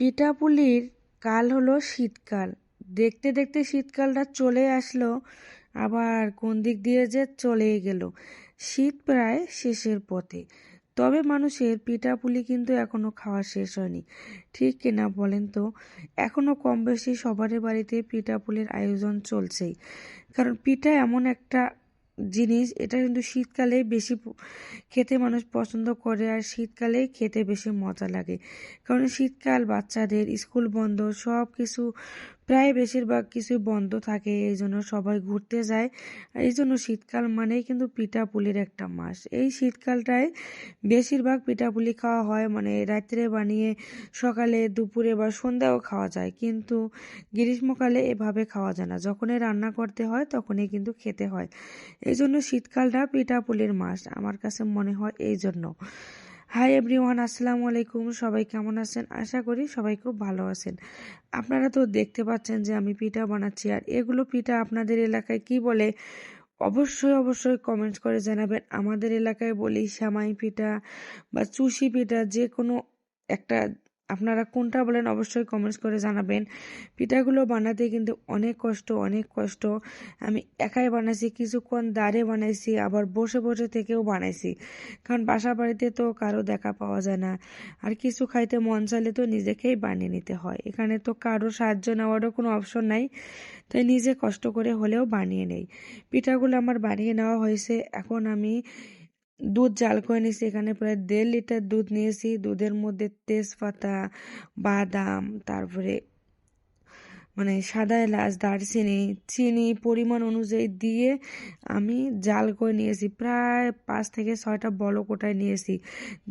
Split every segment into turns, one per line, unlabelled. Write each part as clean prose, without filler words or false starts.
পিঠাপুলির কাল হলো শীতকাল। দেখতে দেখতে শীতকালটা চলে আসলো, আবার কোন দিক দিয়ে যে চলেই গেল। শীত প্রায় শেষের পথে, তবে মানুষের পিঠাপুলি কিন্তু এখনো খাওয়া শেষ হয়নি। ঠিক কিনা বলেন তো? এখনো কম বেশি সবারই বাড়িতে পিঠাপুলির আয়োজন চলছেই। কারণ পিঠা এমন একটা জিনিস, এটা কিন্তু শীতকালে বেশি খেতে মানুষ পছন্দ করে, আর শীতকালেই খেতে বেশি মজা লাগে। কারণ শীতকাল বাচ্চাদের স্কুল বন্ধ, সব কিছু প্রায় বেশিরভাগ কিছুই বন্ধ থাকে, এই জন্য সবাই ঘুরতে যায়। আর এই জন্য শীতকাল মানেই কিন্তু পিঠাপুলির একটা মাস। এই শীতকালটায় বেশিরভাগ পিঠাপুলি খাওয়া হয়, মানে রাত্রে বানিয়ে সকালে দুপুরে বা সন্ধ্যাও খাওয়া যায়। কিন্তু গ্রীষ্মকালে এভাবে খাওয়া যায় না, যখনই রান্না করতে হয় তখনই কিন্তু খেতে হয়। এই জন্য শীতকালটা পিঠাপুলির মাস আমার কাছে মনে হয় এই জন্য। হাই এভরিওয়ান, আসসালামু আলাইকুম। সবাই কেমন আছেন? আশা করি সবাই খুব ভালো আছেন। আপনারা তো দেখতে পাচ্ছেন যে আমি পিঠা বানাচ্ছি, আর এগুলো পিঠা আপনাদের এলাকায় কি বলে অবশ্যই অবশ্যই কমেন্ট করে জানাবেন। আমাদের এলাকায় বলি সেমাই পিঠা বা চুষি পিঠা, যে কোনো একটা। আপনারা কোনটা বলেন অবশ্যই কমেন্টস করে জানাবেন। পিঠাগুলো বানাতে কিন্তু অনেক কষ্ট, অনেক কষ্ট। আমি একাই বানাইছি, কিছুক্ষণ দাঁড়িয়ে বানাইছি, আবার বসে বসে থেকেও বানাইছি। কারণ বাসা বাড়িতে তো কারো দেখা পাওয়া যায় না, আর কিছু খাইতে মন চাইলে তো নিজেকেই বানিয়ে নিতে হয়। এখানে তো কারো সাহায্য নেওয়ারও কোনো অপশন নাই, তাই নিজে কষ্ট করে হলেও বানিয়ে নেই। পিঠাগুলো আমার বানিয়ে নেওয়া হয়েছে। এখন আমি দুধ জাল করে নিয়েছি, এখানে প্রায় 1.5 লিটার দুধ নিয়েছি। দুধের মধ্যে তেজপাতা, বাদাম, তারপরে মানে সাদা এলাচ, দারচিনি, চিনি পরিমাণ অনুযায়ী দিয়ে আমি জাল করে নিয়েছি। প্রায় 5 থেকে 6টা বলক ওঠায় নিয়েছি।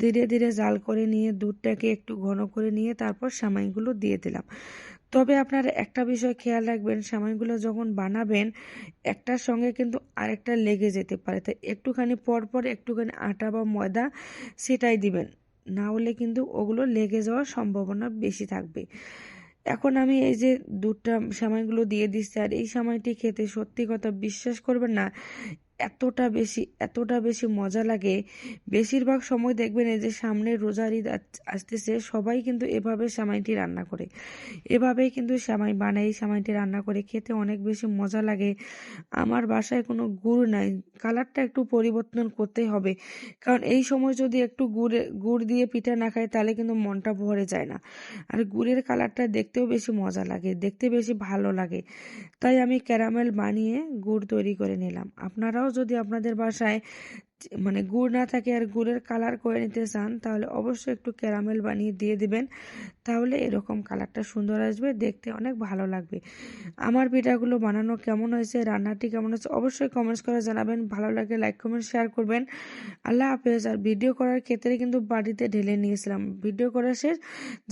ধীরে ধীরে জাল করে নিয়ে দুধটাকে একটু ঘন করে নিয়ে তারপর সেমাইগুলো দিয়ে দিলাম। তবে আপনারা একটা বিষয় খেয়াল রাখবেন, সেমাইগুলো যখন বানাবেন একটার সঙ্গে কিন্তু আরেকটা লেগে যেতে পারে, তাই একটুখানি পর পর একটুখানি আটা বা ময়দা সেটাই দিবেন, না হলে কিন্তু ওগুলো লেগে যাওয়ার সম্ভাবনা বেশি থাকবে। এখন আমি এই যে দুধটা সেমাইগুলো দিয়ে দিচ্ছি, আর এই সেমাইটি খেতে সত্যি কথা বিশ্বাস করবেন না, এতটা বেশি মজা লাগে। বেশিরভাগ সময় দেখবেন এই যে সামনে রোজার ঈদ আসতেছে, সবাই কিন্তু এভাবে সেমাইটি রান্না করে, এভাবেই কিন্তু সেমাই বানাই, সেমাইটি রান্না করে খেতে অনেক বেশি মজা লাগে। আমার বাসায় কোনো গুড় নাই, কালারটা একটু পরিবর্তন করতেই হবে। কারণ এই সময় যদি একটু গুড় দিয়ে পিঠা না খাই তাহলে কিন্তু মনটা ভরে যায় না। আর গুড়ের কালারটা দেখতেও বেশি মজা লাগে, দেখতে বেশি ভালো লাগে। তাই আমি ক্যারামেল বানিয়ে গুড় তৈরি করে নিলাম। আপনারাও যদি আপনাদের বাসায় মানে গুড় না থাকে আর গুড়ের কালার করে নিতে চান, তাহলে অবশ্যই একটু ক্যারামেল বানিয়ে দিয়ে দিবেন, তাহলে এরকম কালারটা সুন্দর আসবে, দেখতে অনেক ভালো লাগবে। আমার পিঠাগুলো বানানো কেমন হয়েছে, রান্নাটি কেমন হয়েছে অবশ্যই কমেন্টস করে জানাবেন। ভালো লাগে লাইক কমেন্ট শেয়ার করবেন। আল্লাহ হাফেজ। আর ভিডিও করার ক্ষেত্রে কিন্তু বাড়িতে ঢেলে নিয়েছিলাম, ভিডিও করা শেষ,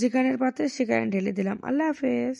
যেখানের পাত্রে সেখানে ঢেলে দিলাম। আল্লাহ হাফেজ।